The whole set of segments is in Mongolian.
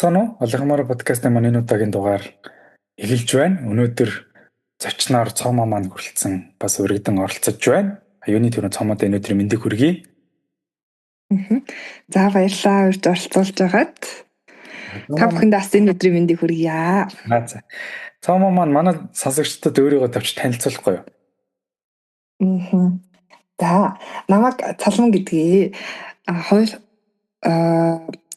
Байцгаана уу? Олгомоор подкастын маань энэ удаагийн дугаар эхэлж байна. Өнөөдөр зочноор Цомоо маань хүрэлцэн бас урагдан оролцож байна. Юуны төрөө Цомоод өнөөдөр мэндийг хүргэе. За баярлалаа урьд оролцуулж байгаад. Та бүхэнд бас энэ өдрийн мэндийг хүргье. За. Цомоо маань манай сонсогчдод өөрийгөө тавьж танилцуулахгүй юу? За, намайг Цалман гэдгийг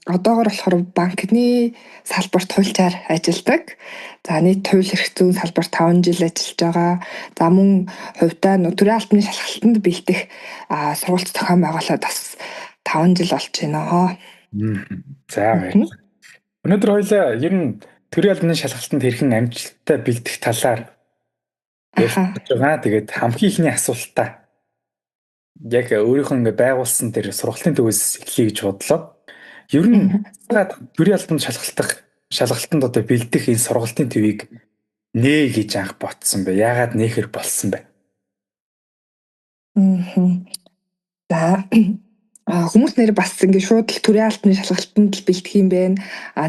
одоогоор болохоор банкны салбарт хуульчаар ажилладаг. За нийт хууль эрх зүйн салбарт 5 жил ажиллаж байгаа. За мөн хувьдаа төрийн албаны шалгалтанд бэлдэх сургалт зохион байгуулаад бас 5 жил болж байна. За баярлалаа. Өнөөдөр хоёлаа ер нь төрийн албаны шалгалтанд хэрхэн амжилттай бэлдэх талаар ярьж байгаа. Тэгээд хамгийн ихний асуултаа яг өөрийнхөө ингээ байгуулсан тэр сургалтын төвөөс эхлэе гэж бодлоо. Ер нь төрийн албанд шалгалтанд одоо бэлдэх энэ сургалтын төвийг нээ гэж анх ботсон бэ? Яагаад нээхэр болсон бэ? За хүмүүс нэр бас ингэ шууд л төрийн албаны шалгалтанд бэлдэх юм байна.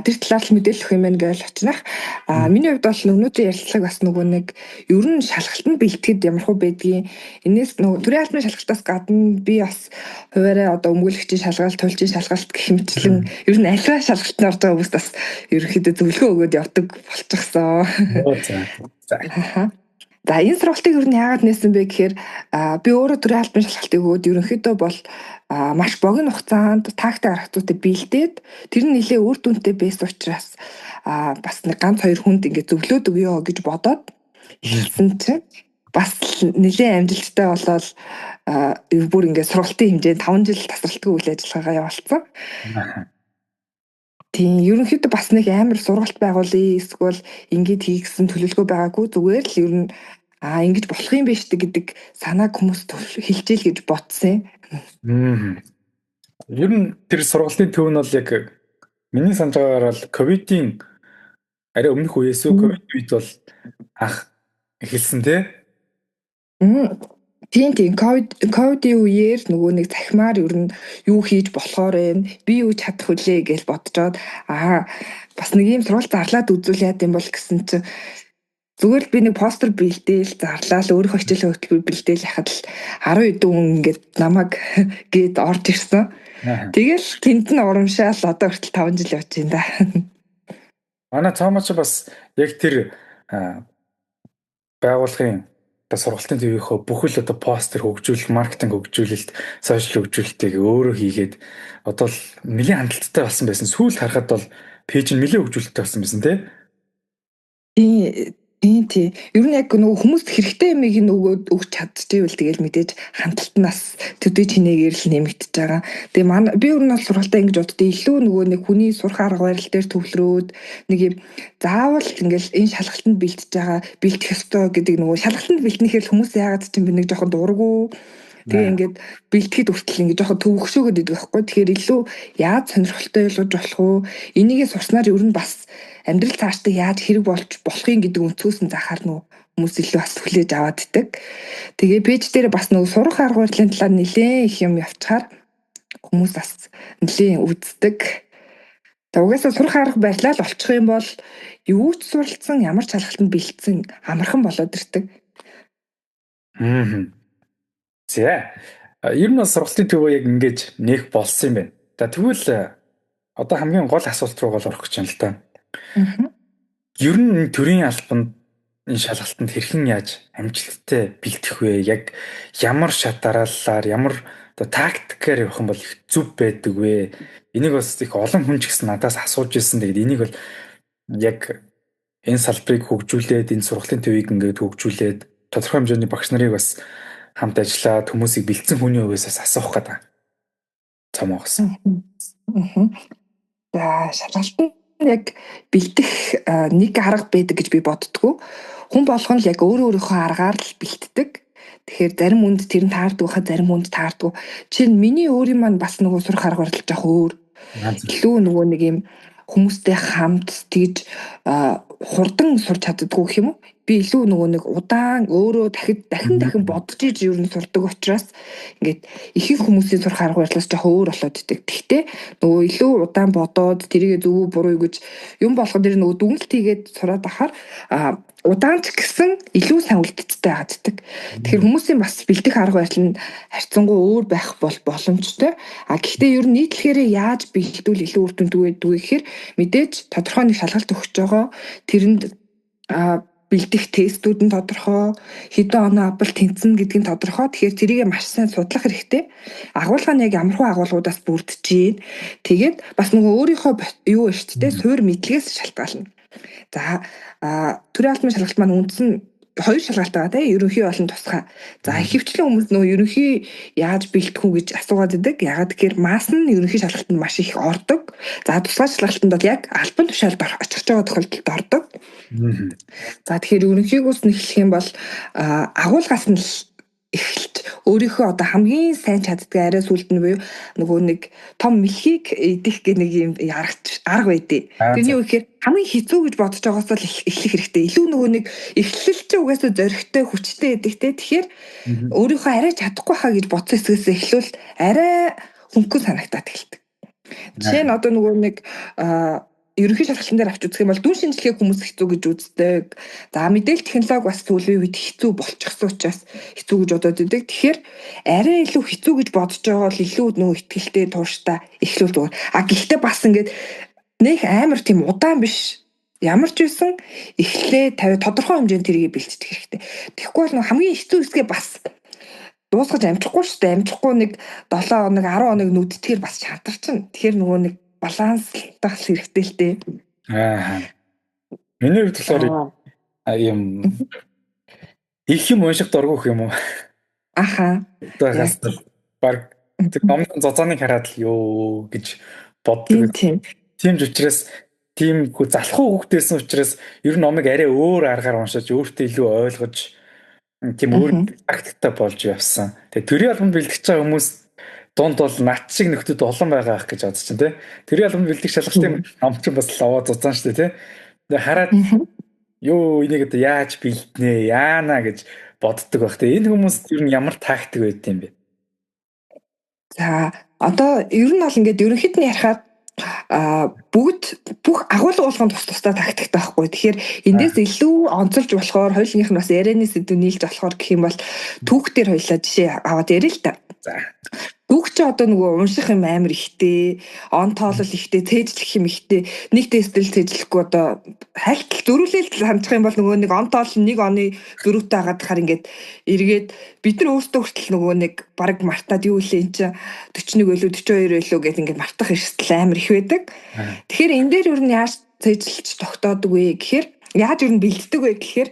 Тэр талаар л мэдээлэл өгөх юм байна гэж очих. Миний хувьд бол өнөөдрийн ярилцлага бас нөгөө нэг ер нь шалгалтанд бэлтгэхэд ямархуу байдгийг энэс нөгөө төрийн албаны шалгалтаас гадна би бас хуваараа одоо өмгөөлөгчийн шалгалт, туйлчийн шалгалт гэх мэтлэн ер нь альва шалгалтанд орж байгаа хүмүүс бас ерөнхийдөө зөвлөгөө өгөөд явдаг болчихсон. За энэ сургалтыг ер нь яагаад нээсэн бэ гэхээр би өөрөө төрийн албаны шалгалтыг өгөөд ерөнхийдөө бол маш богино хугацаанд тактик аргацуудыг бэлдээд тэр нь нэлээ үр дүнтэй байсан учраас бас нэг ганц хоёр хүнд ингэ зөвлөөд өгөө гэж бодоод хэлсэн чинь бас нэлээ амжилттай болоод бүр ингэ сургалтын хэмжээнд 5 жил тасралтгүй үйл ажиллагаагаа явуулсан. Тийм ерөнхийдөө бас нэг амар сургалт байгуулъя эсвэл ингэж хийгсэн төлөвлөгөө байгаагүй зүгээр л ер нь ингэж болох юм биш гэдэг санааг хүмүүст хэлжээл гэж бодсон. Ер нь тэр сургалтын төв нь бол яг миний санаж байгаагаар бол ковидын арай өмнөх үеэс ковид үед бол анх эхэлсэн тий. Тийм ковидын үеэр нөгөө нэг захимаар ер нь юу хийж болохоор би юу чадах вүлээ гэж бодцоод бас нэг юм сургалт зарлаад үзүүл яа гэм бол гэсэн чинь зүгээр л би нэг постэр бэлдээл зарлал өөрийнхөө хичээл хөтөлбөр бэлдээл яхад л 10 хэдэн хүн ингээд намайг гээд орж ирсэн. Тэгэл тэнд нь урамшаал одоо хүртэл 5 жил явж байна да. Манай Цомооч бас яг тэр байгууллагын сургалтын төвийнхөө бүхэл одоо постэр хөгжүүлэлт, маркетинг хөгжүүлэлт, сошиал хөгжүүлэлтийг өөрөө хийгээд одоо л нэлийн хандлттай болсон байсан. Сүүлд харахад бол пэйж нь нэлээд хөгжүүлэлттэй болсон байсан тий. Тийм. Ер нь яг нөгөө хүмүүст хэрэгтэй юмыг нөгөөд өгч чадчихвэл тэгэл мэдээж хандлтнаас төдий чинээгээр л нэмэгдэж байгаа. Тэгээ би ер нь бол сургалтаа ингэж боддоо илүү нөгөө нэг хүний сурах арга барил дээр төвлөрөөд нэг юм заавал ингээл энэ шалгалтанд бэлтэж байгаа бэлтэх ёстой гэдэг нөгөө шалгалтанд бэлтнэхээр хүмүүс яагаад ч юм би нэг жоохон дургу. Тэгээ ингээд бэлтгэхэд хүртэл ингээд жоохон төвөгшөөгөөд идэг байхгүй. Тэгэхээр илүү яаж сонирхолтой ойлгож болох уу? Энийгээ сурснаар ер нь бас амьдрал цаашдаа яаж хэрэг болж болохын гэдэг өнцгөөс нь захаар хүмүүс илүү бас хүлээж аваад итдэг. Тэгээ пэйж дээр бас нөгөө сурах арга барилын талаар нэлээд их юм явчихаар хүмүүс бас нэлээд үздэг. Тэгээ угаасаа сурах арга барилаа л олчих юм бол юу ч суралцсан ямар ч шалгалтанд бэлдсэн амархан болоод ирдэг. За. Ер нь сургалтын төвөө яг ингэж нээх болсон юм байна. За тэгвэл одоо хамгийн гол асуулт руу орох гэж байна л та. Ер нь төрийн албанд энэ шалгалтанд хэрхэн яаж амжилттай бэлдэх вэ? Яг ямар шат дарааллаар, ямар одоо тактикээр явах юм бол их зүв байдаг вэ? Энийг бас их олон хүн ч гэсэн надаас асууж ирсэн. Тэгээд энийг бол яг энэ салбарыг хөгжүүлээд, энэ сургалтын төвийг ингээд хөгжүүлээд тодорхой хэмжээний багш нарыг бас хамт ажиллаад хүмүүсийг бэлдсэн хүний хувьас асуух гэдэг. Цомоогоос. За шалгалтанд яг бэлдэх нэг арга байдаг гэж би боддгоо. Хүн болгон л яг өөрийнхөө аргаар л бэлддэг. Тэгэхээр зарим хүнд тэр нь таардгүй хаа зарим хүнд таардгүй. Жишээ нь миний өөрийн маань бас нөгөө сурах арга барил жоох өөр. Илүү нөгөө нэг юм хүмүүстэй хамт тэгж хурдан сурч чаддаггүй гэх юм уу? би илүү нөгөө нэг удаан өөрөө дахин бодож иж ер нь сурдаг учраас ингээд ихэнх хүмүүсийн сурах арга барилаас жоохон өөр болоод идэг. Гэхдээ нөгөө илүү удаан бодоод тэрийгэ зөв буруу гэж юм болгох дээр нөгөө дүгнэлт хийгээд сураад ахаар удаан ч гэсэн илүү сайн үлдцтэй хаддаг. Тэгэхээр хүмүүсийн бас бэлдэх арга барил нь харьцангуй өөр байх боломжтой. Гэхдээ ер нь нийтлэхээр яаж бэлдвэл илүү үр дүнтэй байдаг вэ гэхээр мэдээж тодорхой нэг шалгалт өгч байгаа. Тэрэнд бэлдэх тестүүд нь тодорхой, хэдэн оноо авбал тэнцэн гэдг нь тодорхой. Тэгэхээр тэрийг маш сайн судлах хэрэгтэй. Агуулга нь яг ямархуу агуулгуудаас бүрдэж байна. Тэгээд бас нөгөө өөрийнхөө юу шүү дээ, суур мэдлэгээс шалтгаална. За төрийн албаны шалгалт маань үндсэн 2 шалгалт байгаа тийм ерөнхий болон тусгай. За ихэвчлэн хүмүүс нөгөө ерөнхий яаж бэлдэх үү гэж асуугаад байдаг. Ягаад гэхээр масс нь ерөнхий шалгалтанд маш их ордог. За тусгай шалгалтанд бол яг албан тушаалд очих байгаа тохиолдолд ордог. За тэгэхээр ерөнхийгөөс нь эхлэх юм бол агуулгаас нь эхэлж өөрийнхөө одоо хамгийн сайн чаддаг арай сүлд нь буюу нөгөө нэг том мэлхийг идэх гэх нэг юм арга байдیں۔ Тэрний үгээр хамгийн хэцүү гэж бодож байгаас л эхлэх хэрэгтэй. Илүү нөгөө нэг эхлэл чинь угаасаа зоригтой хүчтэй идэх те. Тэгэхээр өөрийнхөө арай чадахгүй хаа гэж бодсон хэсгээс эхлүүл арай хөнгөн санагтаад эхэлдэг. Жишээ нь одоо нөгөө нэг ерөнхий шалгалтын дээр авч үзэх юм бол дүн шинжилгээг хүмүүс хэцүү гэж үздэг. За мэдээлэл технологи бас сүүлийн үед хэцүү болчихсон учраас хэцүү гэж бодоод байдаг. Тэгэхээр арай илүү хэцүү гэж бодож байгаа бол илүү нөгөө ихтгэлтэй тууштай эхлүүл зүгээр. Гэхдээ бас ингээд нэг амар тийм удаан биш. Ямар ч байсан эхлээ тодорхой хэмжээнд тэрийг бэлтгэх хэрэгтэй. Тэгэхгүй бол хамгийн хэцүү хэсгээ бас дуусгаж амжихгүй шүү дээ. Амжихгүй нэг 7 хоног 10 хоног нүдтгэхэр бас шантарчин. Тэгэхээр нөгөө нэг баланслах хэрэгтэй л дээ. Миний хувьд болохоор юм их юм унших дургүйх юм уу? Тэгээс баг номын зузааныг хараад л ёо гэж боддог. Тийм ч учраас тийм залхуу хүүхдээсэн учраас ер нь номыг арай өөр аргаар уншиж өөртөө илүү ойлгож тийм өөр практиктай болж явсан. Тэгээ төрийн албанд бэлтгэж байгаа хүмүүс дунд бол нат шиг нөхдүүд олон байгаа ах гэж бодож чинь тий. Төрийн албанд бэлдэх шалгалтын ном чинь бас лаваа зузаан шүү дээ тий. Тэгээ хараад ёо энийг одоо яаж бэлднэ яана гэж боддог байх тий. Энэ хүмүүс ер нь ямар тактик байд юм бэ? За одоо ер нь бол ингээд ерөнхийд нь ярихад бүх агуулга болгонд тусдаа тактиктай байхгүй. Тэгэхээр эндээс илүү онцолж болохоор хоёулынх нь бас ярианы сэдв нийлж болохоор гэх юм бол түүхтэр хоёлаа жишээ аваад ярил л та. За түүх чи одоо нөгөө унших юм амар ихтэй, он тоолол ихтэй, цээжлэх юм ихтэй. Нэг тестэл цээжлэхгүй одоо хайлтал зөрүүлэл хандчих юм бол нөгөө нэг он тоол нэг оны зөрүүтэй хагаад хахаар ингээд эргээд бид нар өөрсдөө хүртэл нөгөө нэг баг мартаад юу илээ эн чи 41 байлуу 42 байлуу гэдэг ингээд мартах эрсдэл амар их байдаг. Тэгэхээр энэ дээр юу яаж цээжлэлж тогтоодог вэ гэхээр яаж юу бэлддэг вэ гэхээр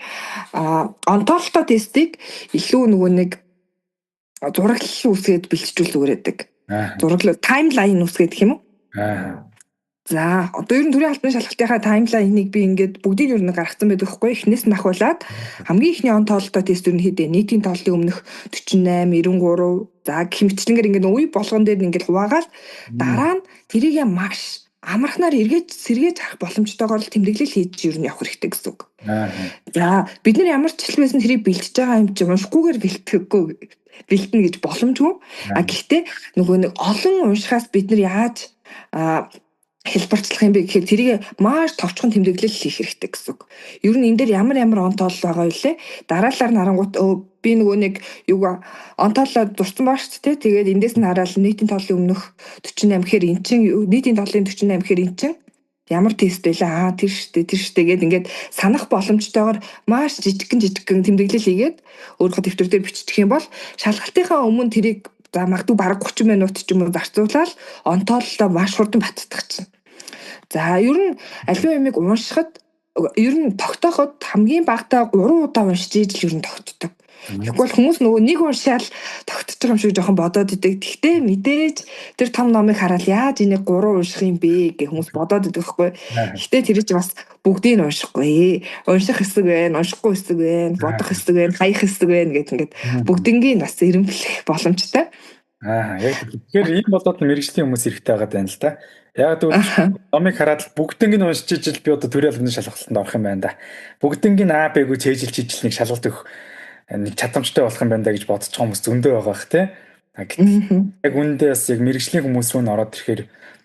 онтоолтой тестийг илүү нөгөө нэг зураглал үсгээд бэлтжүүл өгөөдөг. Зураглал таймлайн үсгээд гэх юм уу? За одоо ер нь төрийн албаны шалгалтынхаа таймлайныг би ингээд бүгдийг ер нь гаргацсан байдаг хгүй. Эхнээс нь ахуулаад хамгийн ихний он тоололтой тест ер нь хэдэ нийтийн тооллын өмнөх 48, 93 за хэмжлэнгээр ингээд үе болгон дээр ингээд хуваагаад дараа нь тэрийг маш амархнаар эргэж сэргээж харах боломжтойгоор л тэмдэглэл хийж ер нь явах хэрэгтэй гэсэн үг. За бид нар ямар ч хэлбэрсэн тэрийг бэлтэж байгаа юм чи уншихгүйгээр бэлтгэхгүй бэлтэнэ гэж боломжгүй. Гэхдээ нөгөө нэг олон уншихаас бид нар яаж хэлбэрчлэх юм бэ гэхээр тэрийг маш товчхон тэмдэглэл хийх хэрэгтэй гэсэн үг. Ер нь энэ дээр ямар он тоол байгаа вэ? Дараалал нарангуут би нөгөө нэг юугаа он тоолоо дурсан баа шүү дээ. Тэгээд эндээс нь хараад нийтийн тооллын өмнөх 48 гэхээр эн чин нийтийн тооллын 48 гэхээр эн чин ямар тест байлаа тэр штэ гээд ингээд санах боломжтойгоор маш жижигхэн тэмдэглэл хийгээд өөрийнхөө дэвтэр дээр биччих юм бол шалгалтынхаа өмнө тэрийг за магадгүй бараг 30 минут ч юм уу зарцуулаад онтооллоо маш хурдан баттдаг чинь. За ер нь аливаа юмыг уншихад ер нь тогтооход хамгийн багтаа 3 удаа уншиж ижил ер нь тогтдог. Тэгэхгүй бол хүмүүс нөгөө нэг уншаал тогтож байгаа юм шиг жоохон бодоод идэг. Гэхдээ мэдээж тэр том номыг хараад яаж энийг 3 унших юм бэ гэх хүмүүс бодоод идэг байхгүй. Гэхдээ тэр чинь бас бүгдийг нь уншихгүй. Унших хэсэг байна, уншихгүй хэсэг байна, бодох хэсэг байна, хаях хэсэг байна гэдэг ингээд бүгднийг бас эренблэх боломжтой. Яг тэгэхээр ийм болоод мэрэгжлийн хүмүүс хэрэгтэй байгаа даа л да. Яг тэгвэл Аха. номыг хараад л бүгднийг нь уншиж ижил би одоо төрийн албаны шалгалтанд орох юм байна да. Бүгднийг нь А Б-г цээжилж ижил нэг шалгалт өгөх нэг чадамжтай болох юм байна да гэж бодож байгаа хүмүүс зөндөө байгаа бах тий. Гэтэл яг үүндээ бас яг мэрэгжлийн хүмүүс рүү н ороод ирэхээр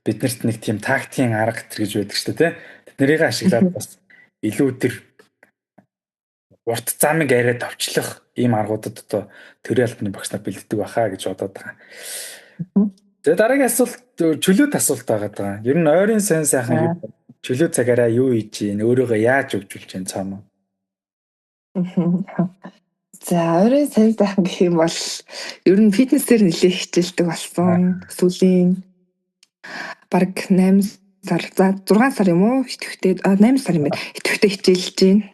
биднэрт нэг тийм тактикийн арга гэж байдаг шүү дээ тий. Тэднийг ашиглаад бас илүү тэр урт замыг арай товчлох ийм аргуудад одоо төрийн албаны багш нар бэлддэг байхаа гэж бодоод байгаа. За дараагийн асуулт чөлөөт асуулт байгаа. Ер нь ойрын сайн сайхан чөлөө цагаараа юу хийж ийн өөрийгөө яаж өвжүүлж ийн цаана. За ойрын сайн сайхан гэх юм бол ер нь фитнесээр нэлээд хичээлдэг болсон. Сүүлийн баг 8 сар за 6 сар юм уу итгэвчтэй 8 сар юм байна. Итгэвчтэй хичээлж байна.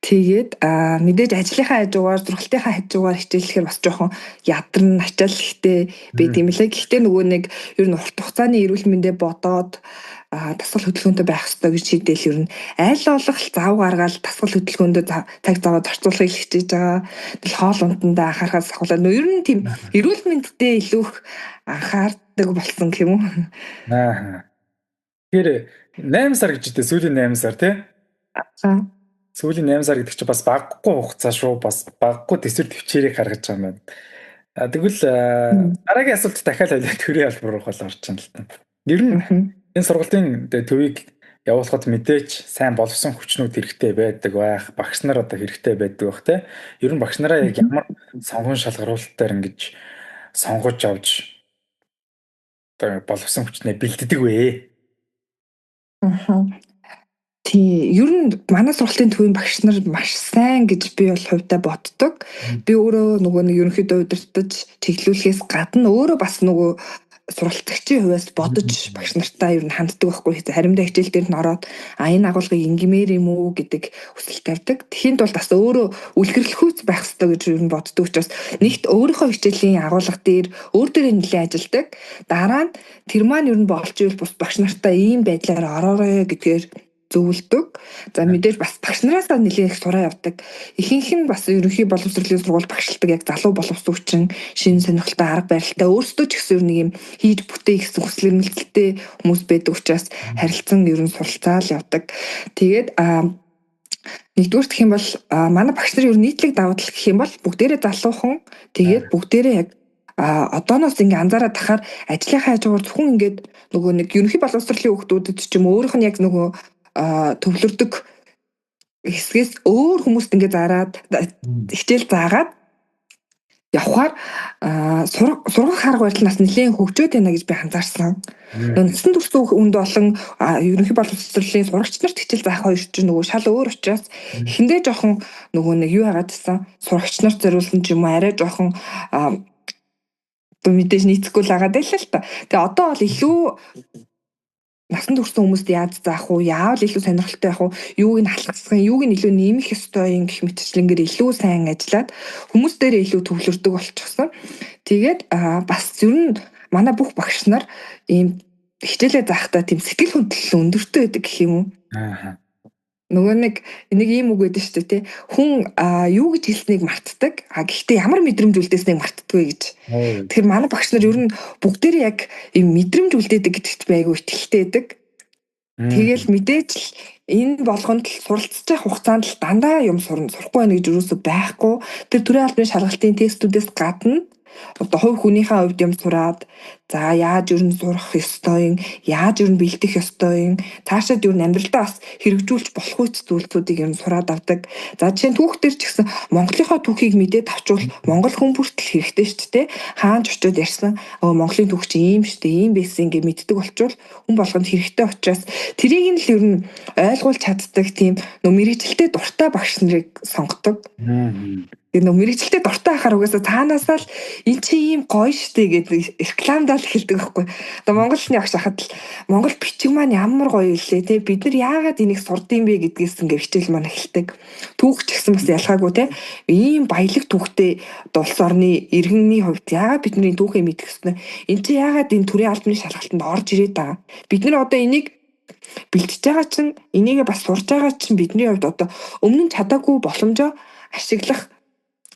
Тэгээд мэдээж ажлынхаа хажуугаар сургалтынхаа хажуугаар хичээлэхээр бас жоохон ядарн ачаал ихтэй байд юм лээ. Гэхдээ нөгөө нэг ер нь урт хугацааны эрүүл мэндэ бодоод дасгал хөдөлгөөнтэй байх хэрэгтэй гэж шийдээл ер нь айл болох зав гаргаад дасгал хөдөлгөөндөө цаг заваад орцуулахыг хичээж байгаа. Тэгэл хоол ундандаа анхаарахаас ахуулаад ер нь тийм эрүүл мэндтэй илүү их анхаардаг болсон гэх юм уу. Тэгэхээр 8 сар гэж дээ сүүлийн 8 сар тий. Сүүлийн 8 сар гэдэг чинь бас баггүй хугацаа шүү. Бас баггүй төсвөр төвчээрийг гаргаж байгаа юм байна. Тэгвэл дараагийн асуулт дахиад төрийн албар руу орж байна л та. Ер нь энэ сургалтын төвийг явуулахад мэдээж сайн боловсон хүчнүүд хэрэгтэй байдаг байх. Багш нар одоо хэрэгтэй байдаг бах те. Ер нь багш нараа яг ямар сонгон шалгаруулалтаар ингэж сонгож авч одоо боловсон хүчнээ бэлддэг вэ? Тий, ер нь манай сургалтын төвийн багш нар маш сайн гэж би бол хувьдаа боддог. Би өөрөө нөгөө нэг ерөнхийдөө удирдах чиглүүлэхээс гадна өөрөө бас нөгөө сургалтчийн хувьас бодож багш нартай ер нь ханддаг байхгүй. Харимдаа хичээл дээр нь ороод энэ агуулгыг ингэмээр юм уу гэдэг хүсэл тавьдаг. Тэхийн тулд бас өөрөө үлгэрлэхүйц байх хэрэгтэй гэж ер нь боддог учраас нэгт өөрийнхөө хичээлийн агуулга дээр өөр дээрээ нэлээд ажилдаг. Дараа нь тэр маань ер нь болж ивэл бус багш нартай ийм байдлаар ороорой гэдгээр зөвлөдөг. За мэдээж бас багш нараас нэлээд их сураа явдаг. Ихэнх нь бас ерөнхий боловсролын сургууль багшилдаг яг залуу боловсон хүчин, шинэ сонирхолтой арга барилтай өөрсдөө ч гэсэн нэг юм хийж бүтээ гэсэн хүсэл эрмэлзэлтэй хүмүүс байдаг учраас харилцан ер нь суралцаал явдаг. Тэгээд нэгдүгээр гэх юм бол манай багш нар ер нь нийтлэг давуу тал гэх юм бол бүгдээрээ залуухан тэгээд бүгдээрээ яг одооноос ингээ анзаараад тахаар ажлынхаа хажуугаар зөвхөн ингээд нөгөө нэг ерөнхий боловсролын хүүхдүүдэд ч юм өөрийнх нь яг нөгөө төвлөрдөг хэсгээс өөр хүмүүст ингээ зараад хичээл заагаад явхаар сургах арга барил нас нэлээд хөгжөөд байна гэж би анзаарсан. Насан турш үнд болон ерөнхий боловсролын сурагч нарт хичээл заах хоёр чинь нөгөө шал өөр учраас эхэндээ жоохон нөгөө нэг юу хагаадсан сурагч нарт зориулсан ч юм уу арай жоохон мэдээж нийцэхгүй л байгаа даа л та. Тэгээ одоо бол илүү насан туршсан хүмүүст яаж заах уу, яавал илүү сонирхолтой байх уу, юуг нь халахсах, юуг нь илүү нэмэх ёстой юм гэх мэтчлэнгээр илүү сайн ажиллаад хүмүүс дээрээ илүү төвлөрдөг болчихсон. Тэгээд бас ер нь манай бүх багш нар ийм хичээлээ заахтаа тийм сэтгэл хөдлөл өндөртэй байдаг гэх юм уу. Нөгөө нэг ийм үг байдаг шүү дээ тий. Хүн юу гэж хэлснийг мартдаг. Гэхдээ ямар мэдрэмж үлдээснийг мартдаггүй гэж. Тэгэхээр манай багш нар ер нь бүгдээр яг ийм мэдрэмж үлдээдэг гэдэгт би айгүй итгэлтэй байдаг. Тэгэл мэдээж л энэ болгонд л суралцж байгаа хугацаанд л дандаа юм сурахгүй байна гэж юусоо байхгүй. Тэр төрийн албаны шалгалтын тестүүдээс гадна одоо хувь хүнийхээ хувьд юм сураад за яаж ер нь сурах ёстой юм, яаж ер нь бэлдэх ёстой юм, цаашаад ер нь амьдралдаа бас хэрэгжүүлж болох үс зүйлсүүдийг ер нь сураад авдаг. За жишээ нь түүхтэр ч гэсэн Монголынхоо түүхийг мэдээд авчвал Монгол хүн бүртэл хэрэгтэй шүү дээ. Хаанч очиод ярьсан Монголын түүх чи ийм шүү дээ, ийм байсан гэж мэддэг болчвол хүн болгонд хэрэгтэй учраас тэрийг нь л ер нь ойлгуулж чаддаг тийм мэрэгжилтэй дуртай багш нарыг сонгодог. Нөө мэрэгжилтэй дуртай ахаар угаасаа цаанаасаа л эн чи ийм гоё штэ гэдэг рекламдаа л хэлдэг байхгүй. Одоо Монголны агш хахад л Монгол бичиг маань ямар гоё илээ те бид нар яагаад энийг сурдсан бэ гэдгээс ингээ хичээл маань эхэлдэг. Түүх ч гэсэн бас ялгаагүй те ийм баялаг түүхтэй улс орны иргэнний хувьд яагаад бидний түүхээ мэдэх ёстой. Эн чи яагаад энэ төрийн албаны шалгалтанд орж ирээд байгаа. Бид нар одоо энийг бэлтэж байгаа чинь энийгээ бас сурж байгаа чинь бидний хувьд одоо өмнө нь чадаагүй боломжоо ашиглах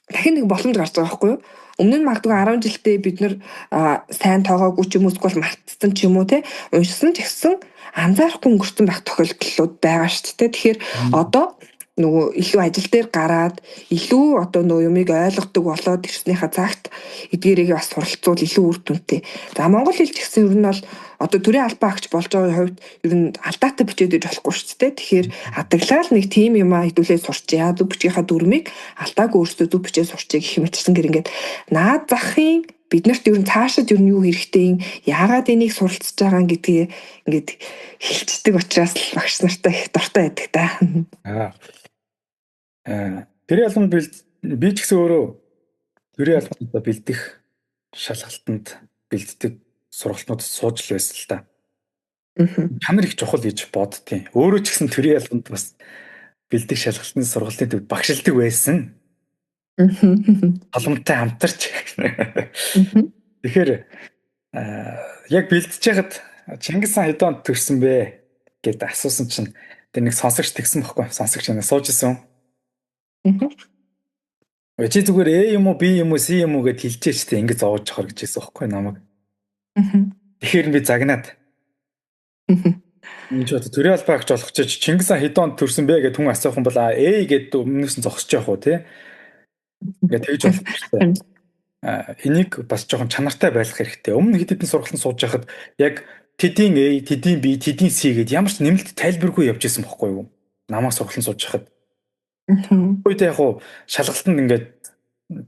дахин нэг боломж гарч байгаа байхгүй юу? Өмнө нь магадгүй 10 жилдээ бид нар сайн тоогоогүй ч юм уу эсвэл мартсан ч юм уу те уншсан ч гэсэн анзаарахгүй өнгөрцөн байх тохиолдлууд байгаа шүү дээ. Тэгэхээр одоо нөгөө илүү ажил дээр гараад илүү одоо нөгөө юмыг ойлгодог болоод ирснийхаа цагт эдгээрийг бас суралцуул илүү үр дүнтэй. За монгол хэл ч гэсэн ер нь бол одоо төрийн албан агч болж байгаа хувьд ер нь алдаатай бичээд иж болохгүй шүү дээ. Тэгэхээр хадаглагал нэг тим юм хэдүүлээ сурчээ. Зөв бичгийнхаа дүрмийг алдаагүй өөрсдөө зөв бичээд сурчээ гэх мэтчлэнгээр ингээд наад захын биднэрт ер нь цаашид ер нь юу хэрэгтэй, яагаад энийг суралцж байгаа гэдгийг ингээд хэлцдэг учраас л багш нартай их дуртай байдаг та. Тэр ялганд би ч гэсэн өөрөө төрийн албанд бэлдэх шалгалтанд бэлддэг сургалтнуудад сууж л байсан л та. Чанар их чухал гэж боддtiin. Өөрөө ч гэсэн төрийн албанд бас бэлдэх шалгалтын сургалтын төвд багшилдаг байсан. Толомтой хамтарч. Тэгэхээр яг бэлдэж байхад Чингис хаан хэдэн онд төрсөн бэ гэд асуусан чинь тэр нэг сонсогч тэгсэн байхгүй. Сонсогч энэ сууж исэн. Чи зүгээр A юм уу B юм уу C юм уу гэд хэлжээч тэ ингэ зовоож чахар гэж хэлсэн байхгүй намайг. Тэгэхээр би загнаад. Энд ч одоо төрийн албан агч болох ч Чингис хаан хэдэн онд төрсөн бэ гэд хүн асуух юм бол A гэд өмнөөс нь зогсож явах уу те. Ингээд тэгж болох. Энийг бас жоохон чанартай байлгах хэрэгтэй. Өмнө хэд хэдэн сургалтанд сууж байхад яг тэдийн A, тэдийн B, тэдийн C гэд ямар ч нэмэлт тайлбаргүй явж исэн бохгүй юу? Намаа сургалтанд сууж байхад. Үгүй яг хуу шалгалтанд ингээд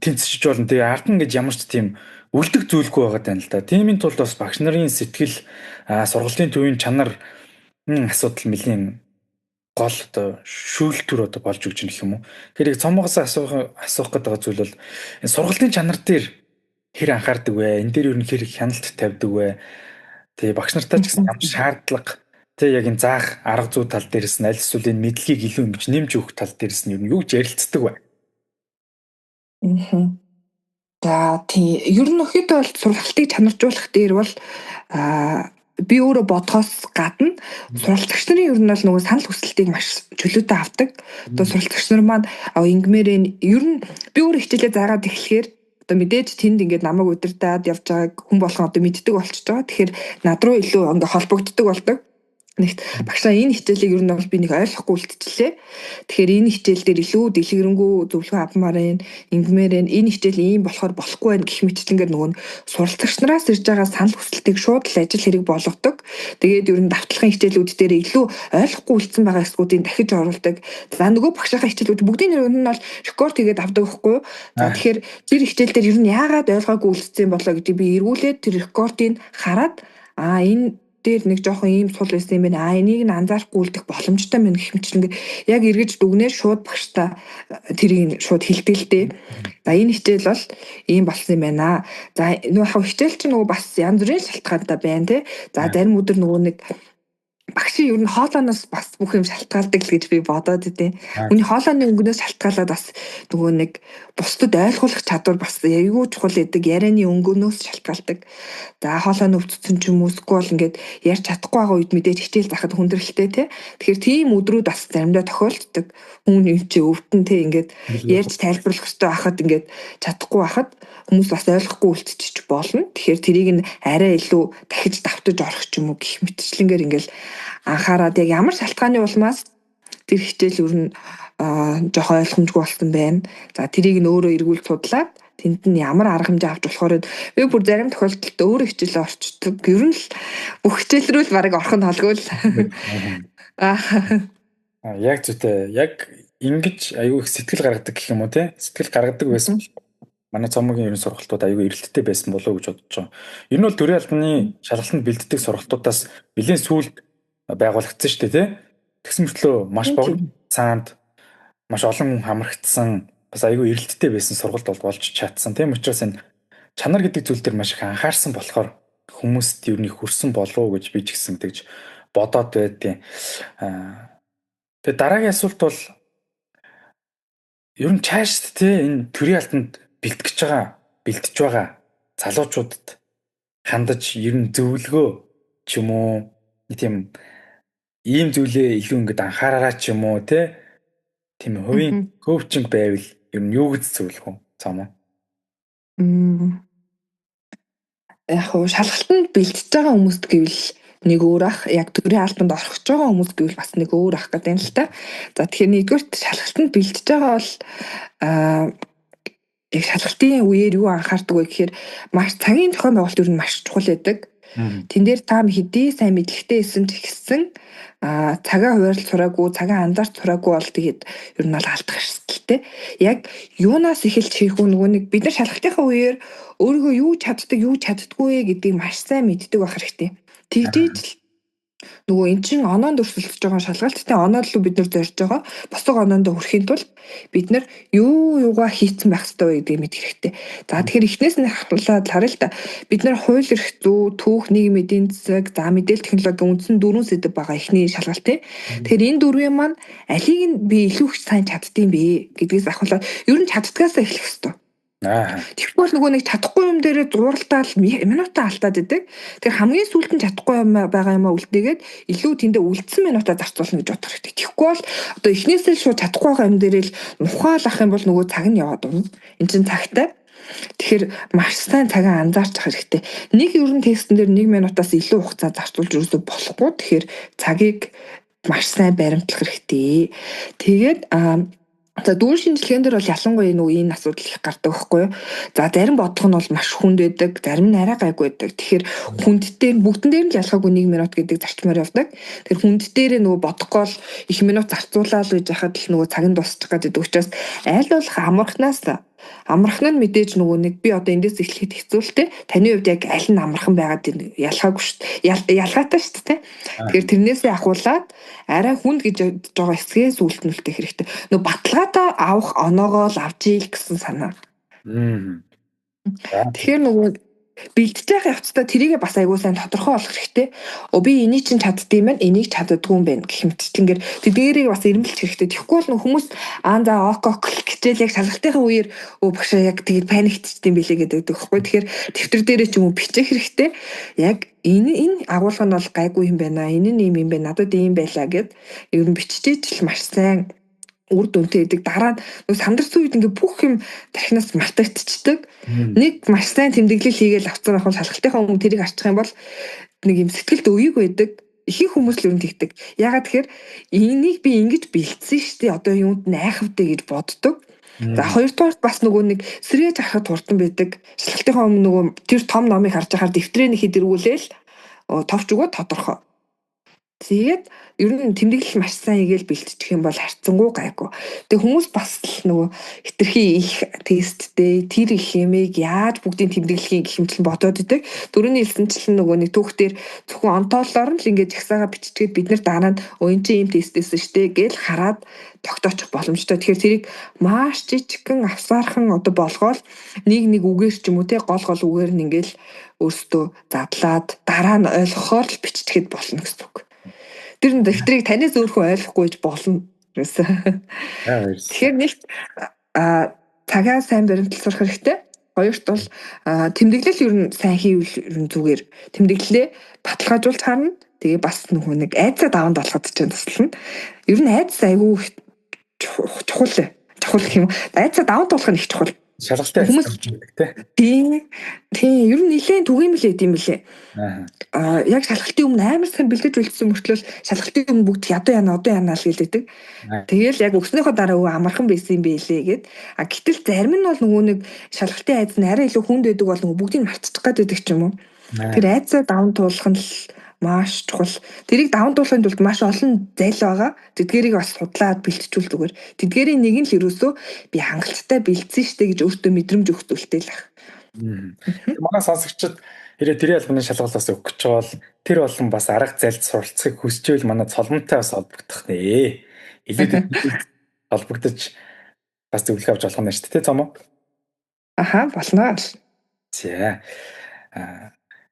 тэнцэж болно. Тэгээ ард нь гэж ямар ч тийм үлдэх зүйлгүй байгаа тань л да. Тиймийн тулд бас багш нарын сэтгэл сургалтын төвийн чанар асуудал нэлийн гол одоо шүүлтүр одоо болж өгч гэх юм уу. Тэгэхээр цомгоос асуух гэдэг зүйл бол энэ сургалтын чанар дээр хэр анхаардаг вэ? Энэ дээр юу нэг хэр хяналт тавьдаг вэ? Тэгээ багш нартай ч гэсэн ямар шаардлага тэгээ яг энэ заах арга зүй тал дээрээс нь аль эсвэл энэ мэдлэгийг илүү ингэж нэмж өгөх тал дээрээс нь юу гэж ярилцдаг вэ? За тийм ер нь өхөд бол сургалтыг чанаржуулах дээр бол би өөрөө бодхоос гадна суралцагч нарын ер нь бол нөгөө санал хүсэлтийг маш чөлөөтэй авдаг. Одоо суралцагч нар маань ингмээрээ ер нь би өөрөө хичээлээ заагаад эхлэхээр одоо мэдээж тэнд ингээд намайг удирдаад явж байгааг хүн болгон одоо мэддэг болчихж байгаа. Тэгэхээр над руу илүү ингээ холбогддог болдог. Нэгт багшаа энэ хичээлийг ер нь бол би нэг ойлгохгүй үлдчихлээ. Тэгэхээр энэ хичээл дээр илүү дэлгэрэнгүй зөвлөгөө авмаар ингмээр энэ хичээл ийм болохоор болохгүй байх гэх мэтчлэнгээр нөгөө суралцагч нараас ирж байгаа санал хүсэлтийг шууд л ажил хэрэг болгодог. Тэгээд ер нь давтлагын хичээлүүд дээр илүү ойлгохгүй үлдсэн байгаа хэсгүүдийг дахиж оруулдаг. За нөгөө багшийнхаа хичээлүүд бүгдийн нэр нь бол рекорд хийгээд авдаг байхгүй юу? За тэгэхээр тэр хичээл дээр ер нь яагаад ойлгоогүй үлдсэн болоо гэдэг би эргүүлээд тэр рекордыг хараад энэ дээр нэг жоохон ийм сул байсан юм байна. Энийг нь анзаарахгүй үлдэх боломжтой мэн гэх мэтлэнгээр яг эргэж дүгнээр шууд багштай тэрийг шууд хэлдэг л дээ. За энэ хичээл бол ийм болсон юм байна. За нөгөө хичээл чинь нөгөө бас янз бүрийн шалтгаантай байна те. За зарим өдөр нөгөө нэг багшийн ер нь хоолойноос бас бүх юм шалтгаалдаг л гэж би бодоод идэв. Үний хоолойны өнгөнөөс шалтгаалаад бас нөгөө нэг бусдад ойлгуулах чадвар бас айгүй чухал гэдэг ярианы өнгөнөөс шалтгаалдаг. За хоолойны өвдсөн ч юм уу эсвэл ингээд ярьж чадахгүй байгаа үед мэдээж хичээл заахад хүндрэлтэй тий. Тэгэхээр тийм өдрүүд бас заримдаа тохиолддог. Хүн юм чи өвдөн тий ингээд ярьж тайлбарлах хэрэгтэй байхад ингээд чадахгүй байхад хүмүүс бас ойлгохгүй үлдчих болно. Тэгэхээр тэрийг нь арай илүү дахиж давтаж орох ч юм уу гэх мэтчлэнгээр ингээд анхаарад яг ямар шалтгааны улмаас тэр хичээл ер нь жоохон ойлгомжгүй болсон байна. За тэрийг нь өөрөө эргүүл судлаад тэнд нь ямар арга хэмжээ авч болохоор би бүр зарим тохиолдолд өөрөө хичээлээ орчдөг. Ер нь л бүх хичээл рүү л барыг орох нь холгүй л. Яг зүйтэй. Яг ингэж аюу их сэтгэл гаргадаг гэх юм уу те? Сэтгэл гаргадаг байсан. Манай цомгийн ерөн сургалтууд аюу эрэлттэй байсан болов уу гэж бодож байгаа. Ер нь бол төрийн албаны шалгалтанд бэлддэг сургалтуудаас нэлээд сүүлд байгуулагдсан шүү дээ тий. Тэгсэн мөртлөө маш богино цаанд маш олон хүн хамрагдсан бас аюу эрэлттэй байсан сургалт болж чадсан. Тийм учраас энэ чанар гэдэг зүйл дээр маш их анхаарсан болохоор хүмүүст ер нь хүрсэн болов уу гэж би ч гэсэн тэгж бодоод байдیں۔ Тэгээ дараагийн асуулт бол ер нь чаашд тий энэ төрийн албанд бэлдэж байгаа залуучуудад хандаж ер нь зөвлөгөө ч юм уу тийм ийм зүйлээ илүү ингэж анхаараараа ч юм уу тийм хувийн коучинг байвал ер нь юу гэж зөвлөх вэ цаамаа? Яг хуу шалгалтанд бэлтэж байгаа хүмүүст гэвэл нэг өөр ах, яг төрийн албанд орох гэж байгаа хүмүүс гэвэл бас нэг өөр ах гэдэг юм л та. За тэгэхээр нэгдүгээр шалгалтанд бэлтэж байгаа бол аа яг шалгалтын үеэр юу анхаардаг вэ гэхээр маш цагийн зохион байгуулалт ер нь маш чухал байдаг. Тэн дээр та хэдий сайн мэдлэгтэй исэн ч гэсэн цагаа хуваарлж сураагүй, цагаа анзаарч сураагүй бол тэгээд ер нь бол алдах эрсдэлтэй. Яг юунаас эхэлж хийх үү нөгөө нэг бид нар шалгалтынхаа үеэр өөрийгөө юу чаддаг, юу чаддаггүй гэдгийг маш сайн мэддэг байх хэрэгтэй. Тэгжээж л нөгөө эн чин оноонд өрсөлдөж байгаа шалгалтын оноод л бид нар зорж байгаа. Босго оноонд хүрэхийн тулд бид нар юугаа хийцэн байх ёстой вэ гэдгийг мэдэх хэрэгтэй. За тэгэхээр эхнээс нь хавлаад харъя л та. Бид нар хууль эрх зүй, түүх, нийгмийн эдийн засаг, за мэдээлэл технологийн үндсэн 4 сэдэв байгаа эхний шалгалтын. Тэгэхээр энэ дөрвийн маань алийг нь би илүү их сайн чаддсан бэ гэдгээс ахуулаад ер нь чаддгаас эхлэх ёстой. Тэгвэл нөгөө нэг чадахгүй юм дээрээ зуралтаал минутаа алдаад идэг. Тэгэхээр хамгийн сүүлд нь чадахгүй юм байгаа юм а үлдээгээд илүү тэндээ үлдсэн минутаа зарцуулна гэж бодох хэрэгтэй. Тэгэхгүй бол одоо эхнээсээ л шууд чадахгүй байгаа юм дээрээ л нухаалах юм бол нөгөө цаг нь яваад байна. Энд чинь цагтай. Тэгэхээр маш сайн цагаа анзаарч ах хэрэгтэй. Нэг ерөн текстэн дээр 1 минутаас илүү хугацаа зарцуулж ерөөсөө болохгүй. Тэгэхээр цагийг маш сайн баримтлах хэрэгтэй. Тэгээд за дүүрэн шинжилгээнд дээр бол ялангуяа энэ асуудал их гардаг байхгүй юу. За зарим бодлого нь бол маш хүнд байдаг, зарим нь арай гайгүй байдаг. Тэгэхээр хүндтэй бүгдэн дээр нь ялгаагүй 1 минут гэдэг зарчмаар явдаг. Тэгэхээр хүнд дээр нөгөө бодохгүй л их минут зарцуулаа л гэж яхад л нөгөө цаг нь дуусчих гэдэг учраас аль болох амархан нь мэдээж нөгөө нэг би одоо эндээс эхлэхэд хэцүү л те. Таны хувьд яг аль нь амархан байгаад ялгаагүй шүү дээ. Ялгаатай шүү дээ. Тэгэхээр тэрнээсээ ахуулаад арай хүнд гэж бодож байгаа эсгээс үлдэнэлтэй хэрэгтэй. Нөгөө баталгаатай авах оноогоо л авч ийл гэсэн санаа. Тэгэхээр нөгөө бэлтэж байгаа явцдаа тэрийгээ бас айгуу сайн тодорхой болох хэрэгтэй. Би энийг чинь чаддсан юм байна, энийг чаддаггүй юм байна гэх мэтчлэнгээр тэдгээрийг бас ирмэлж хэрэгтэй. Тэгэхгүй бол хүмүүс за ок гэжэл яг шалгалтынхаа үеэр багшаа яг тэгээд паниктчихдээ билээ гэдэг байхгүй. Тэгэхээр дэвтэр дээрээ ч юм уу бичих хэрэгтэй. Яг энэ агуулга нь бол гайгүй юм байна. Энэ нь юм байна. Надад ийм байлаа гэд ер нь биччихэж л маш сайн үр дүнтэй байдаг. Дараа нь сандарсан үед ингээ бүх юм тархинаас мартагдчихдаг. Нэг маш сайн тэмдэглэл хийгээл авцсан ахын шалгалтынхаа өмнө тэрийг арчих юм бол нэг юм сэтгэлд өвийг байдаг. Ихэнх хүмүүс л юм тэгдэг. Ягаад тэгэхээр энийг би ингэж бэлдсэн шүү дээ. Одоо юунд найхавдэ гэж боддог. За хоёрдугаар бас нөгөө нэг сэрээж харахад хурдан байдаг. Шалгалтынхаа өмнө нөгөө тэр том номыг харж байхаар дэвтрээ нэг хэдэргүүлээл товч өгөө тодорхой. Тэгээд ер нь тэмдэглэл маш сайн игээл бэлтчих юм бол харьцангуй гайгүй. Тэгээ хүмүүс бас л нөгөө хитрхи их тесттэй тэр их хэмээг яаж бүгдийн тэмдэглэхийн гэх юмчлан бодоод идэг. Дөрөвний хэлсэнчлэн нөгөө нэг түүхтэр зөвхөн онтоолоор нь л ингээд жагсаага биччихээд бид нар дараа нь энэ чинь ийм тестээсэн штэ гэж хараад тогтоочих боломжтой. Тэгэхээр тэрийг маш жижигхэн авсаархан одоо болгоол нэг үгээр ч юм уу те гол үгээр нь ингээл өөртөө задлаад дараа нь ойлгохоор л биччихэд болно гэсэн үг. Тэр нь дэвтрийг танаас өөрөө ойлгохгүй болно гэсэн. Тэгэхээр нэг цагаа сайн баримтлах сурах хэрэгтэй. Хоёрт бол тэмдэглэл ер нь сайн хийвэл ер нь зүгээр. Тэмдэглэлээ баталгаажуулж харна. Тэгээ бас нөгөө нэг айцаа даванд болгоод ч туслана. Ер нь айц айгүй чухал гэх юм. Айцаа даванд болгох нь их чухал. Шалгалтын хүмүүс тийм ер нь нэлээд түгээмэл байд юм билээ. Яг шалгалтын өмнө амар сайн бэлдэж үлдсэн мөртлөө шалгалтын өмнө бүгд ядуу яана одоо яана л гэлээдэг. Тэгээл яг өгснөөхөө дараа амархан байсан юм байлээ гэд. Гэтэл зарим нь бол нөгөө нэг шалгалтын айц нь арай илүү хүнд байдаг бол нөгөө бүгдийг мартчих гээд байдаг ч юм уу. Тэр айцаа даван туулах нь л маш чухал. Тэрийг даван туулахын тулд маш олон зайл байгаа. Тэдгэрийг бас судлаад бэлтжүүл зүгээр. Тэдгэрийн нэг нь л ерөөсөө би хангалттай бэлдсэн штэ гэж өөртөө мэдрэмж өгтөлтэй л ах. Манай сонсогчид хэрэг тэрийн албаны шалгалтаас өгч байгаа бол тэр болон бас арга зайлд суралцахыг хүсчэвэл манай цолмонтой бас холбогдох нэ. Илээд холбогдож бас зөвлөгөө авч болох нь шүү дээ, цомоо. Болно. За.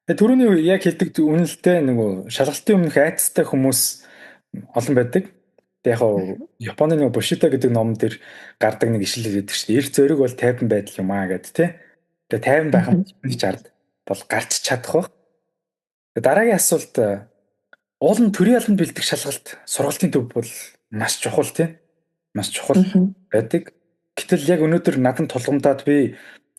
Түрүүний яг хэлдэг үнэлтэй нөгөө шалгалтын өмнөх айцтай хүмүүс олон байдаг. Яг Японы нөгөө Бушита гэдэг ном дээр гардаг нэг ишлэл гэдэг чинь эрх зориг бол тайван байдал юм аа гэдэг тий. Тэгээ тайван байх нь ч ард бол гарч чадах баг. Дараагийн асуулт уул нь төрийн албанд бэлдэх шалгалт сургалтын төв бол маш чухал тий. Маш чухал байдаг. Гэтэл яг өнөөдөр надад тулгамдаад би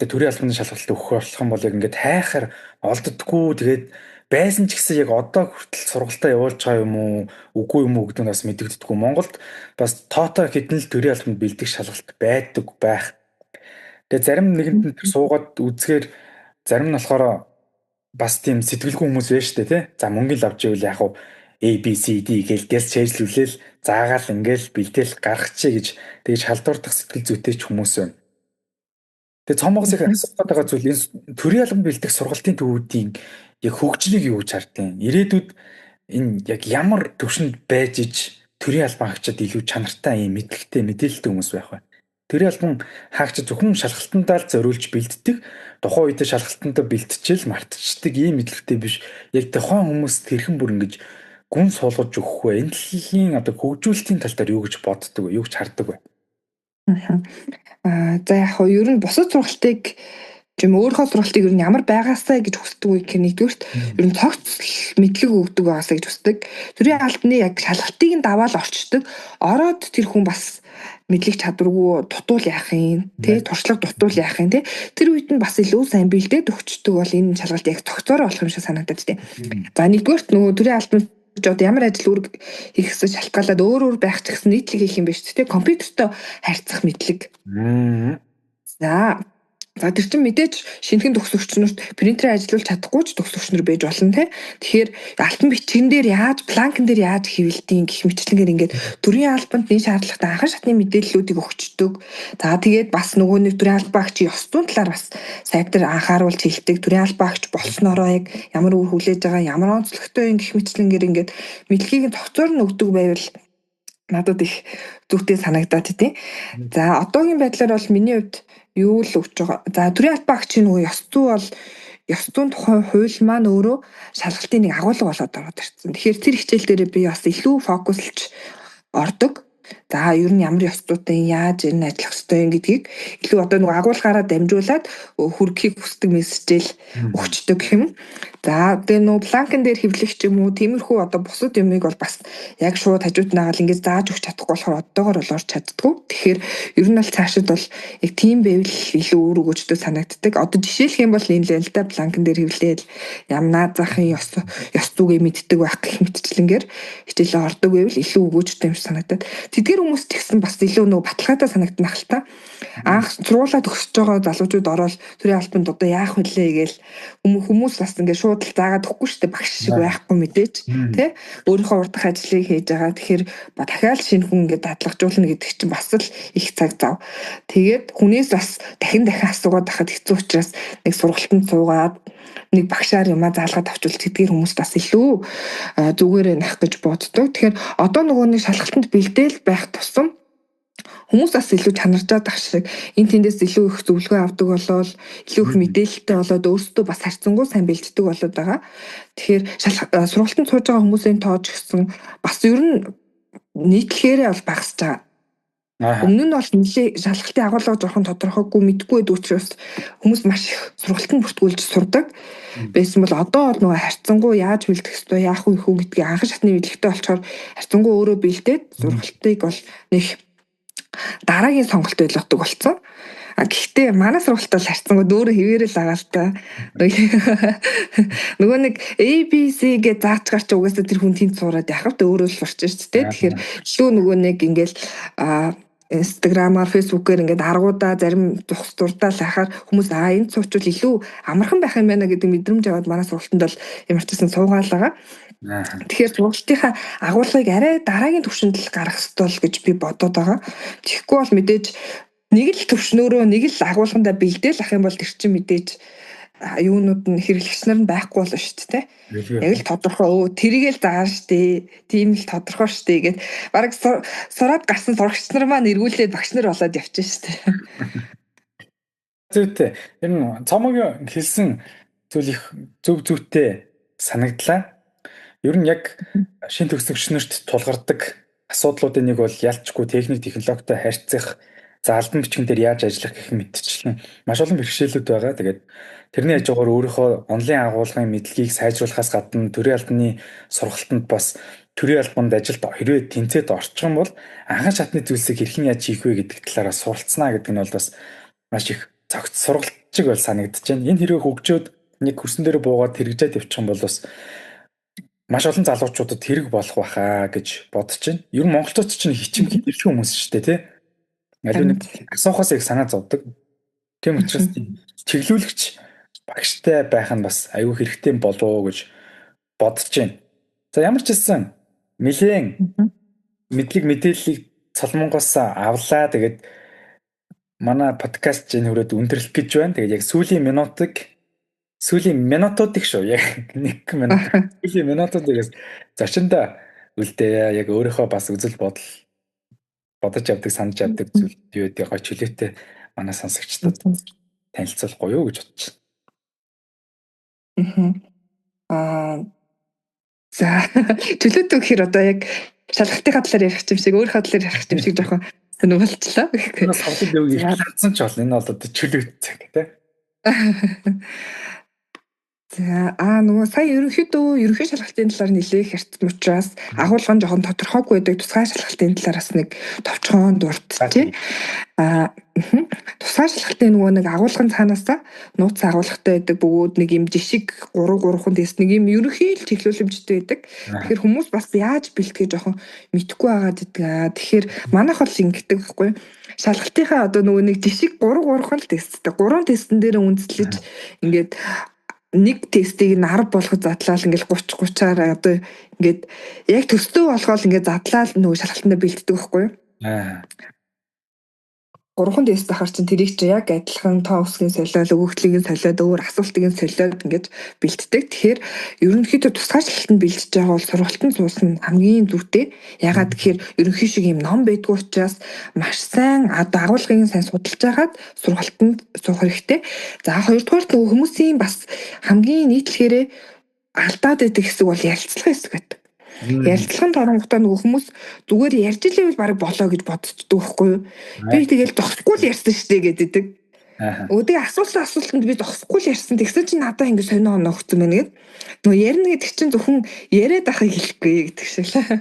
төрийн албаны шалгалт өгөх болох юм бол яг ингээд хайхаар олддоггүй тэгээд байсан ч гэсэн яг одоо хүртэл сургалтаа явуулж байгаа юм уу үгүй юм уу гэдэг нь бас мэдэгддэггүй. Монголд бас тоотой хэдэн л төрийн албанд бэлдэх шалгалт байдаг байх. Тэгээд зарим нэгэнд нь суугаад үзгээр зарим нь болохоор бас тийм сэтгэлгүй хүмүүс байна шүү дээ тий. За мөнгө л авч ивэл яг уу A B C D гээл дэс чэйжлүүлээл заагаал ингээл бэлдээл гаргачих гэж тэгж халдвардах сэтгэл зүйтэй ч хүмүүс байна. Тэгээ цомгоос их асуух байгаа зүйл энэ төрийн албан бэлдэх сургалтын төвүүдийн яг хөгжлийг юу гэж хардیں۔ Ирээдүйд энэ яг ямар төвшөнд байж иж төрийн албан хаагчид илүү чанартай юм мэдлэгтэй мэдээлэлтэй хүмүүс байх вэ? Төрийн албан хаагчид зөвхөн шалгалтандаа л зориулж бэлддэг. Тухайн үед шалгалтандаа бэлтчихэл мартчихдаг ийм мэдлэгтэй биш. Яг тухайн хүмүүст хэрхэн бүр ингэж гүн суулгаж өгөх вэ? Энэ талын одоо хөгжүүлэлтийн тал дээр юу гэж боддог вэ? Юу гэж хардаг вэ? За яг хоо ер нь бусад сургалтыг юм өөрийнхөө сургалтыг ер нь ямар байгаасаа гэж хүсдэг вэ гэх нэгдүгürt ер нь цогц мэдлэг өгдөг байгаасаа гэж хүсдэг. Төрийн албаны яг шалгалтыг нь даваал орчдөг. Ороод тэр хүн бас мэдлэг чадваргүй дутуул яах юм тий туршлага дутуул яах юм тий тэр үед нь бас илүү сайн бэлдээд өгчдөг бол энэ шалгалт яг цогцоор болох юм шиг санагдаад тий. За нэгдүгürt нөгөө төрийн албаны одоо ямар ажил үүрэг хийх гэсэн шалтгаалаад өөр байх ч гэсэн нийтлэг хийх юм биш тий компьютертой харьцах мэдлэг. За тэр чинь мэдээж шинэхэн төгсөгчнөрт принтерээр ажиллуулж чадахгүй ч төгсөгчнөр байж болно те. Тэгэхээр алтан бичгэн дээр яаж планкн дээр яаж хэвлэдгийг гэх мэтчлэнгээр ингээд төрийн албанд энэ шаардлагатай анхан шатны мэдээллүүдийг өгчдөг. За тэгээд бас нөгөө нэг төрийн албаагч ёс зүйн талаар бас сайд дээр анхааруулж хэлдэг. Төрийн албаагч болсноороо яг ямар үр хүлээж байгаа, ямар онцлогтой юм гэх мэтчлэнгээр ингээд мэдлэгийг тогтцоор нь өгдөг байвал надад их зүгтээ санагдаад тий. За одоогийн байдлаар бол миний хувьд юу л өгч байгаа. За төрийн албаагчийн нөгөө ёс зүй бол ёс зүйн тухай хууль маань өөрөө шалгалтын нэг агуулга болоод ороод ирсэн. Тэгэхээр тэр хичээл дээр би бас илүү фокуслж ордог. За ер нь ямар ёс зүйтэй яаж энэ ажиллах ёстой юм гэдгийг илүү одоо нөгөө агуулгаараа дамжуулаад хүргэхийг хүсдэг мессежэл өгчдөг юм. За тэгээ нөгөө планкн дээр хэвлэх ч юм уу тиймэрхүү одоо бусад юмыг бол бас яг шууд хажууд наагаал ингэж зааж өгч чадахгүй болохоор одоогоор бол орч чаддгүй. Тэгэхээр ер нь бол цаашид бол яг тийм байвал илүү өөр өгөөжтэй санагддаг. Одоо жишээлх юм бол энэ л да планкн дээр хэвлээл ямнаа захын ёс зүйгээ мэддэг байх гэх мэтчлэнгээр хичээлээ ордог байвал илүү өгөөжтэй юм шиг санагдаад. Тэдгээр хүмүүс тэгсэн бас илүү нөгөө баталгаатай санагдана хэл та. Анх сургуулаа төгсөж байгаа залуучууд ороод төрийн албанд одоо яах вүлээ гээл хүмүүс бас ингэ шууд л заагаад өгөхгүй шүү дээ багш шиг байхгүй мэдээж тий өөрийнхөө урдах ажлыг хийж байгаа. Тэгэхээр дахиад шинэ хүн ингэ дадлгажуулна гэдэг чинь бас л их цаг зав. Тэгээд хүнээс бас дахин асуугаад байхад хэцүү учраас нэг сургалтанд суугаад нэг багшаар юмаа заалгаад авчвал тэдгээр хүмүүс бас илүү зүгээрээ нах гэж боддог. Тэгэхээр одоо нөгөө нэг шалгалтанд бэлдээл байх тусам хүмүүс бас илүү чанаржаад ах шиг энэ тэндээс илүү их зөвлөгөө авдаг болол илүү их мэдээлэлтэй болоод өөрсдөө бас харьцангуй сайн бэлддэг болоод байгаа. Тэгэхээр сургалтанд сууж байгаа хүмүүсийн тоож гисэн бас ер нь нийтлэхээрээ бол багасж байгаа. Өмнө нь бол нэлээ шалгалтын агуулга жоохон тодорхойгүй мэдгүй байдаг учраас хүмүүс маш их сургалтанд бүртгүүлж сурдаг. Байсан бол одоо бол нөгөө харьцангуй яаж бэлдэх ёстой яах вэ гэдгийг анхан шатны мэдлэгтэй болчоор харьцангуй өөрөө бэлдээд сургалтыг бол нэг дараагийн сонголт ойлгодог болсон. Гэхдээ манай сургалт бол харьцангуй дөөрө хэвээрэл байгаа л та. Нөгөө нэг ABC гэж зааж гарч угаасаа тэр хүн тэнд суугаад яхав та өөрөө л сурч шүү дээ. Тэгэхээр илүү нөгөө нэг ингээл Instagram-аар, Facebook-ээр ингээд аргуудаа зарим зохис дурдаал хахаар хүмүүс энд суучвал илүү амархан байх юм байна гэдэг мэдрэмж аваад манай сургалтанд бол ямар ч гэсэн суугаалгаа. Тэгэхээр сургалтынхаа агуулгыг арай дараагийн түвшинд л гаргах ёстой л гэж би бодоод байгаа. Тэгэхгүй бол мэдээж нэг л төвшнөөрөө нэг л агуулгандаа бэлдээл ах юм бол тэр чинь мэдээж юунууд нь хэрэглэгч нар нь байхгүй болно шүү дээ. Яг л тодорхой тэрийг л зааж штэ. Тийм л тодорхой штэ гэд бараг сураад гарсан сурагч нар маань эргүүлээд багш нар болоод явчихна штэ. Зүйтэй. Энэ цомог хэлсэн зүйл их зүйтэй санагдлаа. Ер нь яг шин төгсөгчнөрт тулгардаг асуудлуудын нэг бол ялчгүй техник технологитой харьцах, за албан бичгэн дээр яаж ажиллах гэх мэтчлэн маш олон бэрхшээлүүд байгаа. Тэгээд тэрний хажуугаар өөрийнхөө онлайн агуулгын мэдлэгийг сайжруулахаас гадна төрийн албаны сургалтанд бас төрийн албанд ажилд хэрвээ тэнцээд орчих юм бол анхан шатны зүйлсийг хэрхэн яаж хийх вэ гэдэг талаараа суралцсанаа гэдэг нь бол бас маш их цогц сургалт чиг бол санагдаж байна. Энэ хэрэг хөгжөөд нэг хөрсөн дээр буугаад хэрэгжээд явчих юм бол бас маш олон залуучуудад хэрэг болох байхаа гэж бодож байна. Ер нь монголчууд чинь хичмхий дэлхийн хүмүүс шүү дээ, тий. Аливаа нэг асуухаас их санаа зовдөг. Тийм учраас чиглүүлэгч багштай байх нь бас аюу хэрэгтэй болов уу гэж бодож байна. За ямар ч хэлсэн нэлээн мэдээллийг Солонгоос авлаа. Тэгээд манай подкаст энэ хүрээд өндөрлөх гэж байна. Тэгээд яг сүүлийн минутуудыг шүү. Яг 1 минут. Сүүлийн минутуудыг зочиндоо үлдээ. Яг өөрийнхөө бас үзэл бодож явдаг, санаж явдаг зүйл юу гэдэг гоё чөлөөтэй манай сонсогчдод танилцуулахгүй юу гэж бодож байна. За чөлөөтэй гэхээр одоо яг шалгалтын талаар ярих юм шиг өөр талаар ярих юм шиг жоохон сонирхолтой. Бас хавтад юу ярьсан ч бол энэ бол одоо чөлөөтэй тий. За нөгөө сая ерөнхий шалгалтын талаар нэлээх ярьсан учраас агуулгын жоохон тодорхойгүй байдаг тусгай шалгалтын талаараас нэг товчхон дурдчихжээ. Тусгай шалгалтын нөгөө нэг агуулгын цаанаасаа нууц агуулгатай байдаг бөгөөд нэг юм жишг 3 тест нэг юм ерөнхий л чиглүүлэмжтэй байдаг. Тэгэхээр хүмүүс бас яаж бэлтгэж жоохон мэдэхгүй байгаад идэг. Тэгэхээр манайх бол ингэдэг байхгүй. Шалгалтынхаа одоо нөгөө нэг жишг 3 тесттэй 3 тестэн дээр үндэслэж ингээд нэг тестийг 10 болгож задлал ингээл 30-30-аар одоо ингээд яг төстөө болгоол ингээд задлал нөгөө шалгалтанд бэлддэг байхгүй юу? 3 тест ахаар чинь тэрийг чи яг адилхан тоо үсгийн солиод өгөгдлийг солиод өөр асуултыг солиод ингээд бэлддэг. Тэгэхээр ерөнхийдөө тусгай шалгалтанд бэлдэж байгаа бол сургалтанд суусан хамгийн зүйтэй. Ягаад гэхээр ерөнхий шиг юм ном байдгүй учраас маш сайн агуулгын сайн судалж байгаад сургалтанд суух хэрэгтэй. За хоёрдугаар нөгөө хүмүүсийн бас хамгийн нийтлэхээрээ алдаад байдаг хэсэг бол ярилцлага хэсэг байдаг. Ярилцлагын торонготой нөгөө хүмүүс зүгээр ярьж иléвэл баг болоо гэж бодчихдог байхгүй юу? Би тэгэл зогсохгүй л ярьсан шүү дээ гэдэг. Өөдөө асуултанд би зогсохгүй л ярьсан. Тэгсэн чинь надаа ингэ сонио оногцсон байна гэд. Нөгөө ярина гэдэг чинь зөвхөн яриад ахыг хэлэхгүй гэдэг шиг л.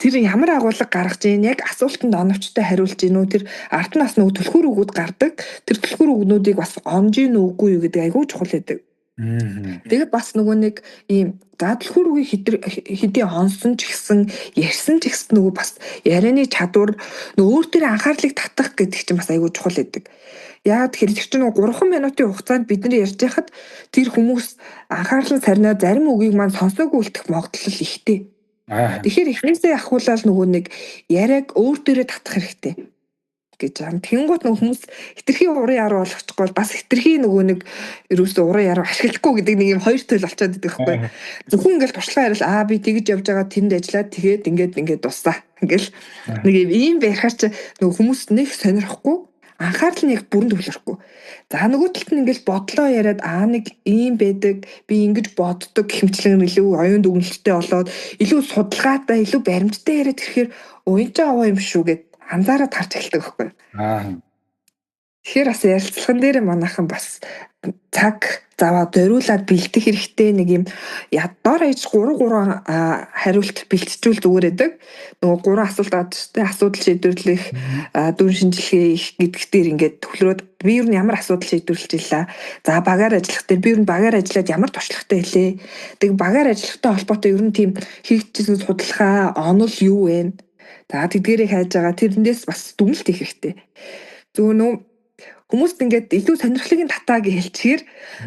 Тэр ямар агуулга гаргаж ийн яг асуултанд оновчтой хариулж ийн үү тэр ард нас нөгөө түлхүүр үгүүд гардаг. Тэр түлхүүр үгнүүдийг бас онж ийн үгүй юу гэдэг айгүй чухал байдаг. Тэгээд бас нөгөө нэг ийм түлхүүр үгийг хэдий онсон ч гэсэн ярьсан ч гэсэн нөгөө бас ярианы чадвар нөгөө өөр төрлийн анхаарлыг татах гэдэг чинь бас айгүй чухал байдаг. Яагаад тэгэхээр тэр чинь нөгөө 3 минутын хугацаанд бид нар ярьж байхад тэр хүмүүс анхаарлан сарнаа зарим үгийг маань сонсоогүй үлдэх магадлал ихтэй. Тэгэхээр эхнээсээ ахуулаад нөгөө нэг яриаг өөр төрөй татах хэрэгтэй гэж байгаа. Тэнгуут нөгөө хүмүүс хитрхийн уран яруу болгочихгүй бол бас хитрхийн нөгөө нэг ерөөсөө уран яруу ашиглахгүй гэдэг нэг юм хоёр тойл болчиход байдаг байхгүй. Зөвхөн ингээл туршлага ярил би тэгж явж байгаа тэнд ажиллаад тэгээд ингээд дуссаа. Ингээл нэг ийм байхаар чи нөгөө хүмүүс нэг сонирхгүй анхаарал нь яг бүрэн төвлөрөхгүй. За нөгөө талд нь ингээл бодлоо яриад нэг ийм байдаг би ингэж боддог хэмчлэн илүү оюун дүгнэлттэй болоод илүү судалгаатай илүү баримттай яриад ирэхээр энэ ч аваа юм шүү гэд анзаараад харж эхэлдэг байхгүй. Тэгэхээр бас ярилцлаган дээр манайхан бас цаг заваад зориулаад бэлдэх хэрэгтэй нэг юм ядаар ээж 3 хариулт бэлтжүүл зүгээр байдаг. Нөгөө 3 асуулт авчтай асуудал шийдвэрлэх дүн шинжилгээ их гэдэг дээр ингээд төвлөрөөд би юу ямар асуудал шийдвэрлэж илаа. За багаар ажиллах дээр би юу багаар ажиллаад ямар туршлагатай хэлээ. Тэг багаар ажиллахтай холбоотой ер нь тийм хийгдсэн судалгаа онол юу вэ? За тэдгээрийг хайж байгаа тэрнээс бас дүгнэлт хийх хэрэгтэй. Зөв нөө хүмүүст ингээд илүү сонирхлын татааг хэлчихээр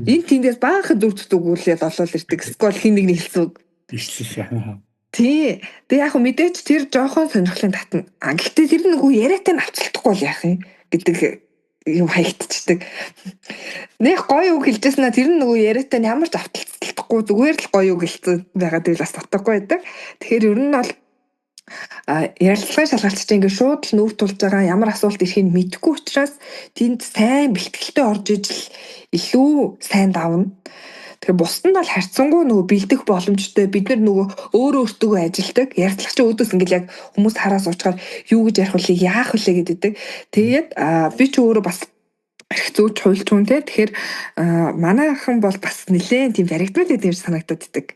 энэ тэндээс баахан дүрцд өгүүлээд олол ирдэг. Скол хин нэг хэлсэн. Тий. Тэг яг мэдээч тэр жоохон сонирхлын татна. Гэхдээ тэр нөгөө яриатай навцлахгүй бол яах юм гэдэг юм хаягдчихдаг. Нэг гоё үг хэлжсэн нь тэр нөгөө яриатай ямар ч авталцлахгүй зүгээр л гоё үг хэлсэн байгаад би бас татахгүй байдаг. Тэгэхээр ер нь бол ярилцлагын шалгалтч ингээд шууд л нүүр тулж байгаа ямар асуулт ирэхийг мэдэхгүй учраас тэнд сайн бэлтгэлтэй орж ижил илүү сайн давна. Тэгэхээр бусдад нь бол харьцангуй нөгөө бэлдэх боломжтой бид нар нөгөө өөртөө ажилдаг ярилцлагч өөдөөс ингээд яг хүмүүс хараа суучгаар юу гэж ярих вэ яах вэ гэдэг. Тэгээд би ч өөрөө бас их зөөж хуйлч хүн те. Тэгэхээр манайхан бол бас нэлээд тийм баригдмал гэдэг юм санагдаад идэг.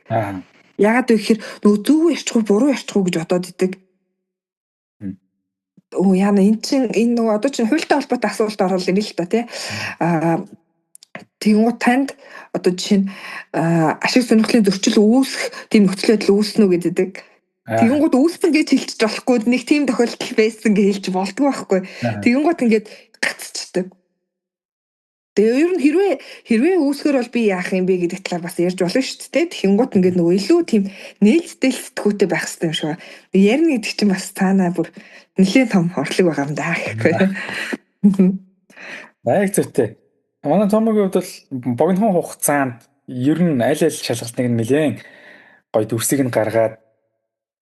Яагаад вэ гэхээр нөгөө зөв ярьчихгүй буруу ярьчихгүй гэж бодоод идэг. оо яана эн чин энэ нөгөө одоо чинь хуультай холбоотой асуулт орол ирнэ л та тий. Аа тэгвэл танд одоо жишээ нь ашиг сонирхлын зөрчил үүсэх тийм нөхцөл байдал үүснэ үү гэдэг. Тэгэнгүүт үүссэн гэж хэлчих болохгүй нэг тийм тохиолдол байсан гэж хэлж болдгоо байхгүй. Тэгэнгүүт ингээд гацчихдаг. Тэгээ ер нь хэрвээ үүсгэр бол би яах юм бэ гэдэг талаар бас ярьж болно шүү дээ. Тэгэнгүүт ингээд нөгөө илүү тийм нээлттэй сэтгүүтэй байх хэрэгтэй юм шиг байна. Ярина гэдэг чинь бас цаанаа бүр нэлээд том орлого байгаа юм даа гэхгүй. Яг зүйтэй. Манай Томогийн хувьд бол богинохон хугацаанд ер нь аль шалгалтыг нь нэлээд гоё дүрсийг нь гаргаад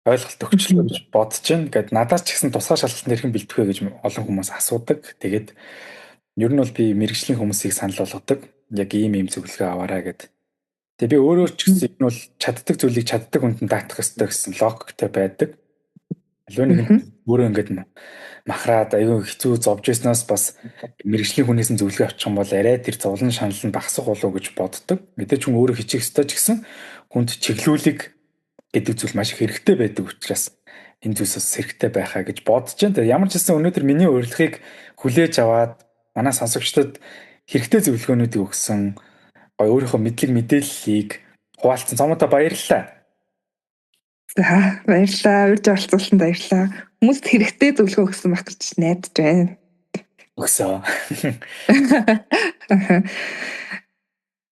ойлголт өгчлөө гэж бодож байна. Гэт надаас ч гэсэн тусгай шалгалтанд хэрхэн бэлтэх вэ гэж олон хүмүүс асуудаг. Тэгээд ер нь бол би мэрэгжлийн хүмүүсийг санал болгодог. Яг ийм зөвлөгөө аваарай гэд. Тэгээ би өөрөө ч гэсэн энэ бол чаддаг зүйлийг чаддаг хүнд нь даатгах ёстой гэсэн логиктэй байдаг. Аливаа нэг өөрөө ингээд махраад аюу хэцүү зовж байснаас бас мэрэгжлийн хүнээс нь зөвлөгөө авчих юм бол арай тэр зовлон шанал нь багасах болов уу гэж боддог. Мэдээж хүн өөрөө хичих ёстой ч гэсэн хүнд чиглүүлэг гэдэг зүйл маш их хэрэгтэй байдаг учраас энэ зүйлс бас хэрэгтэй байхаа гэж бодож байна. Тэгээ ямар ч гэсэн өнөөдөр миний урилгыг хүлээж аваад манай сонсогчдод хэрэгтэй зөвлөгөөнүүдийг өгсөн гоё өөрийнхөө мэдлэг мэдээллийг хуваалцсан цомтой баярлалаа. За баярлалаа. Урьж оролцуулсанд баярлалаа. Хүмүүст хэрэгтэй зөвлөгөө өгсөн байх гэж найдаж байна. Өгсөн.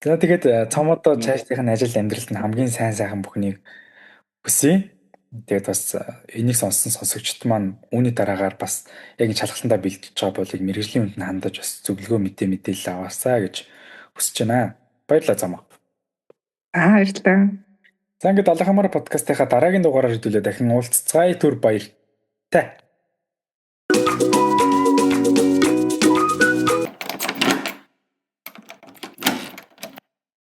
За тэгээд цомодоо цаашдын ажил амьдралд нь хамгийн сайн сайхан бүхнийг хүсье. Тэгээд бас энийг сонссон сонсогчд маань үүний дараагаар бас яг энэ шалгалтандаа бэлдэж байгаа болыг мэрэгжлийн хүнд нь хандаж бас зөвлөгөө мэдээлэл аваасаа гэж хүсэж байна. Баярлалаа Цомоо. Баярлалаа. За ингээд Алхамаар подкастынхаа дараагийн дугаараар хэдүүлээ дахин уулзцгаая түр баяр. Тэ.